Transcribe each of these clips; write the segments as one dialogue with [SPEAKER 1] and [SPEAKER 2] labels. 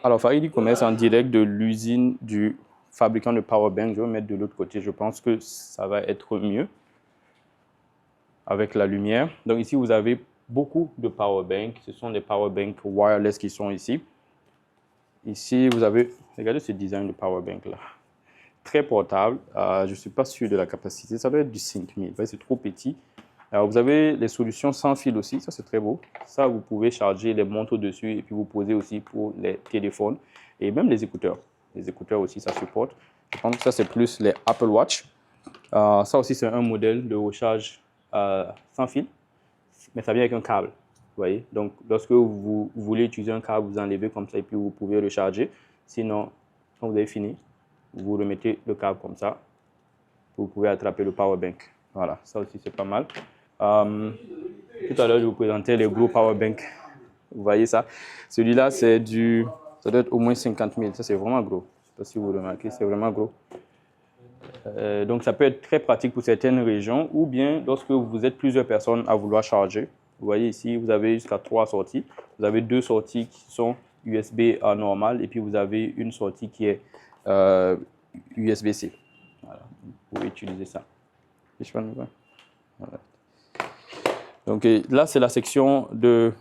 [SPEAKER 1] Alors, Farid commerce en direct de l'usine du fabricant de powerbank. Je vais mettre de l'autre côté. Je pense que ça va être mieux avec la lumière. Donc ici, vous avez beaucoup de powerbank. Ce sont des powerbank wireless qui sont ici. Ici, vous avez, regardez ce design de powerbank là. Très portable. Je ne suis pas sûr de la capacité. Ça doit être du 5000. C'est trop petit. Alors, vous avez les solutions sans fil aussi. Ça, c'est très beau. Ça, vous pouvez charger les montres dessus et puis vous posez aussi pour les téléphones et même les écouteurs. Les écouteurs aussi, ça supporte. Je pense que ça, c'est plus les Apple Watch. Ça aussi, c'est un modèle de recharge sans fil, mais ça vient avec un câble. Vous voyez? Donc, lorsque vous voulez utiliser un câble, vous enlevez comme ça et puis vous pouvez recharger. Sinon, quand vous avez fini, vous remettez le câble comme ça. Vous pouvez attraper le powerbank. Voilà, ça aussi, c'est pas mal. Tout à l'heure, je vous présentais les gros powerbank. Vous voyez ça? Celui-là, ça doit être au moins 50 000. Ça, c'est vraiment gros. Je ne sais pas si vous remarquez, c'est vraiment gros. Donc, ça peut être très pratique pour certaines régions ou bien lorsque vous êtes plusieurs personnes à vouloir charger. Vous voyez ici, vous avez jusqu'à 3 sorties. Vous avez 2 sorties qui sont USB normal et puis vous avez une sortie qui est USB-C. Voilà, vous pouvez utiliser ça. Voilà. Donc là, c'est la section des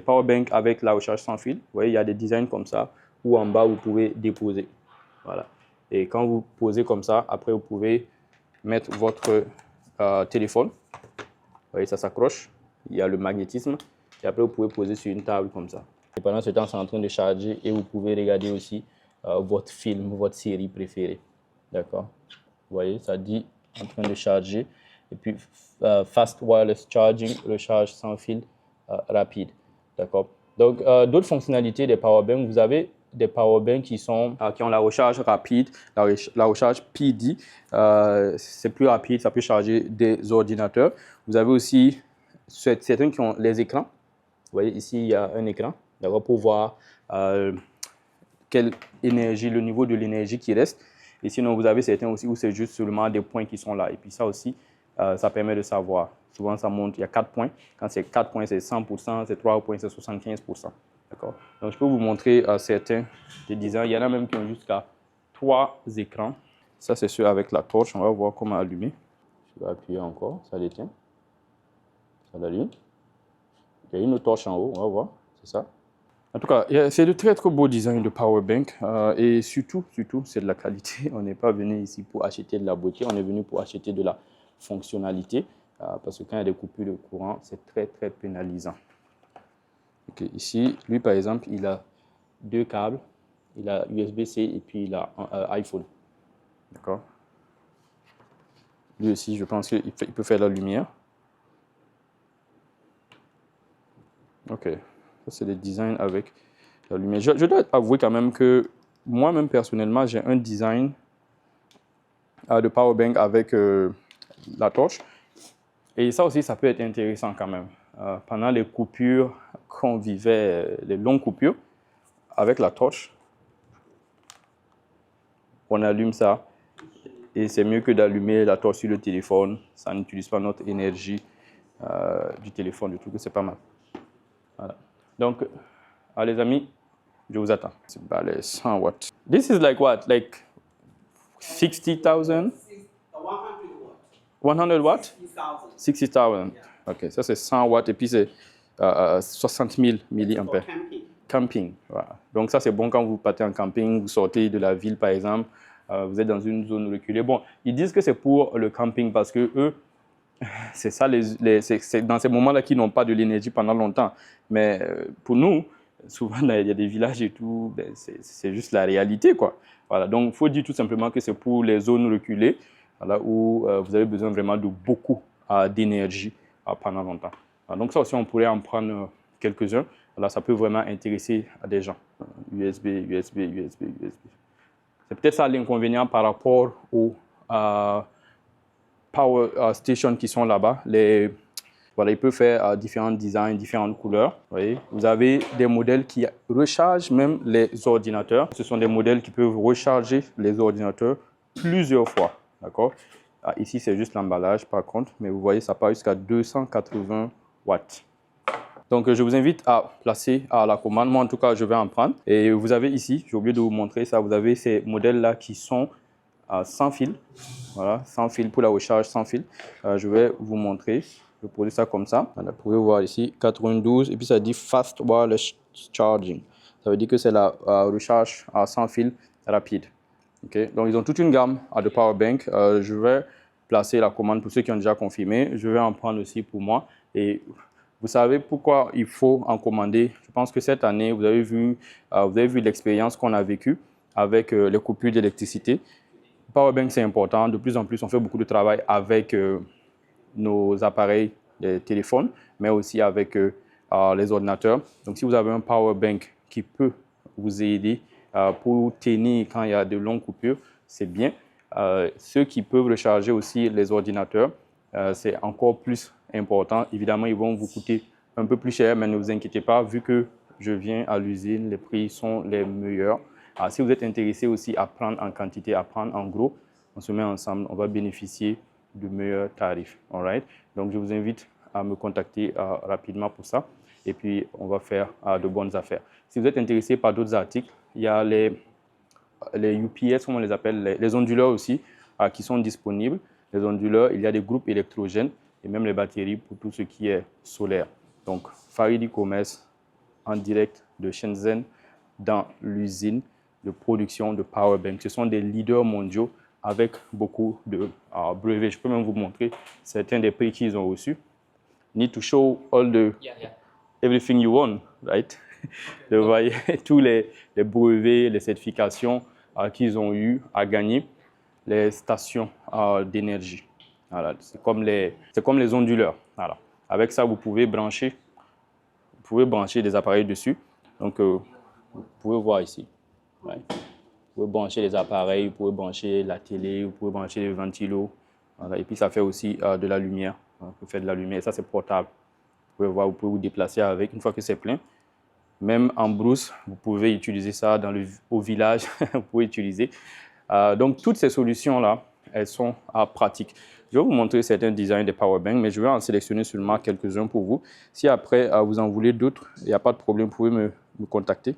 [SPEAKER 1] powerbanks avec la recharge sans fil. Vous voyez, il y a des designs comme ça où en bas, vous pouvez déposer. Voilà. Et quand vous posez comme ça, après, vous pouvez mettre votre téléphone. Vous voyez, ça s'accroche. Il y a le magnétisme. Et après, vous pouvez poser sur une table comme ça. Et pendant ce temps, c'est en train de charger et vous pouvez regarder aussi votre film, votre série préférée. D'accord? Vous voyez, ça dit en train de charger. Et puis, Fast Wireless Charging, recharge sans fil rapide. D'accord? Donc, d'autres fonctionnalités des powerbanks, vous avez des powerbanks qui ont la recharge rapide, la recharge PD. C'est plus rapide, ça peut charger des ordinateurs. Vous avez aussi certains qui ont les écrans. Vous voyez, ici, il y a un écran, d'accord, pour voir quelle énergie, le niveau de l'énergie qui reste. Et sinon, vous avez certains aussi où c'est juste seulement des points qui sont là. Et puis ça aussi, ça permet de savoir. Souvent, ça montre, il y a 4 points. Quand c'est 4 points, c'est 100%. C'est 3 points, c'est 75%. D'accord? Donc, je peux vous montrer certains des designs. Il y en a même qui ont jusqu'à 3 écrans. Ça, c'est ceux avec la torche. On va voir comment allumer. Je vais appuyer encore. Ça l'éteint. Ça l'allume. Il y a une autre torche en haut. On va voir. C'est ça. En tout cas, c'est de très beaux designs de powerbank et surtout, c'est de la qualité. On n'est pas venu ici pour acheter de la beauté, on est venu pour acheter de la fonctionnalité parce que quand il y a des coupures de courant, c'est très pénalisant. Okay, ici, lui par exemple, il a 2 câbles, il a USB-C et puis il a un iPhone. D'accord? Lui aussi, je pense qu'il peut faire la lumière. Ok. Ça, c'est le design avec la lumière. Je dois avouer quand même que moi-même, personnellement, j'ai un design de powerbank avec la torche. Et ça aussi, ça peut être intéressant quand même. Pendant les coupures qu'on vivait, les longues coupures, avec la torche, on allume ça. Et c'est mieux que d'allumer la torche sur le téléphone. Ça n'utilise pas notre énergie du téléphone. Je trouve que c'est pas mal. Voilà. Donc, les amis, je vous attends. C'est les 100 watts. This is like what? Like 60,000? 100 watts? 60,000. Ok, ça c'est 100 watts et puis c'est 60 000 milliampères. Camping. Voilà. Donc ça c'est bon quand vous partez en camping, vous sortez de la ville par exemple, vous êtes dans une zone reculée. Bon, ils disent que c'est pour le camping parce que eux, c'est ça, c'est dans ces moments-là qu'ils n'ont pas de l'énergie pendant longtemps. Mais pour nous, souvent, il y a des villages et tout, ben, c'est juste la réalité, quoi. Voilà, donc, il faut dire tout simplement que c'est pour les zones reculées, voilà, où vous avez besoin vraiment de beaucoup d'énergie pendant longtemps. Voilà, donc, ça aussi, on pourrait en prendre quelques-uns. Voilà, ça peut vraiment intéresser à des gens. USB. C'est peut-être ça l'inconvénient par rapport aux power stations qui sont là-bas. Voilà, il peut faire différents designs, différentes couleurs. Vous avez des modèles qui rechargent même les ordinateurs. Ce sont des modèles qui peuvent recharger les ordinateurs plusieurs fois. D'accord? Ici, c'est juste l'emballage par contre, mais vous voyez, ça part jusqu'à 280 watts. Donc, je vous invite à placer à la commande. Moi, en tout cas, je vais en prendre. Et vous avez ici, j'ai oublié de vous montrer ça, vous avez ces modèles-là qui sont sans fil. Voilà, sans fil pour la recharge sans fil. Je vais vous montrer. Je vais poser ça comme ça. Voilà, vous pouvez voir ici, 92. Et puis, ça dit Fast Wireless Charging. Ça veut dire que c'est la recharge sans fil rapide. Okay? Donc, ils ont toute une gamme de power bank. Je vais placer la commande pour ceux qui ont déjà confirmé. Je vais en prendre aussi pour moi. Et vous savez pourquoi il faut en commander. Je pense que cette année, vous avez vu l'expérience qu'on a vécue avec les coupures d'électricité. Powerbank, c'est important. De plus en plus, on fait beaucoup de travail avec nos appareils, les téléphones, mais aussi avec les ordinateurs. Donc, si vous avez un powerbank qui peut vous aider pour tenir quand il y a de longues coupures, c'est bien. Ceux qui peuvent recharger aussi les ordinateurs, c'est encore plus important. Évidemment, ils vont vous coûter un peu plus cher, mais ne vous inquiétez pas, vu que je viens à l'usine, les prix sont les meilleurs. Alors, si vous êtes intéressé aussi à prendre en quantité, à prendre en gros, on se met ensemble, on va bénéficier de meilleurs tarifs. All right? Donc, je vous invite à me contacter rapidement pour ça. Et puis, on va faire de bonnes affaires. Si vous êtes intéressé par d'autres articles, il y a les UPS, comme on les appelle, les onduleurs aussi, qui sont disponibles. Les onduleurs, il y a des groupes électrogènes et même les batteries pour tout ce qui est solaire. Donc, Farid e-commerce en direct de Shenzhen dans l'usine de production de powerbank. Ce sont des leaders mondiaux avec beaucoup de brevets. Je peux même vous montrer certains des prix qu'ils ont reçus. Need to show all the everything you want, right? Vous voyez tous les brevets, les certifications qu'ils ont eu à gagner, les stations d'énergie. Voilà, c'est comme les onduleurs. Voilà. Avec ça, vous pouvez brancher des appareils dessus. Donc, vous pouvez voir ici. Ouais. Vous pouvez brancher les appareils, vous pouvez brancher la télé, vous pouvez brancher les ventilos. Voilà. Et puis, ça fait aussi de la lumière. Vous pouvez faire de la lumière. Et ça, c'est portable. Vous pouvez voir, vous pouvez vous déplacer avec une fois que c'est plein. Même en brousse, vous pouvez utiliser ça au village. Vous pouvez utiliser. Donc, toutes ces solutions-là, elles sont pratiques. Je vais vous montrer certains designs des powerbanks, mais je vais en sélectionner seulement quelques-uns pour vous. Si après, vous en voulez d'autres, il n'y a pas de problème, vous pouvez me contacter.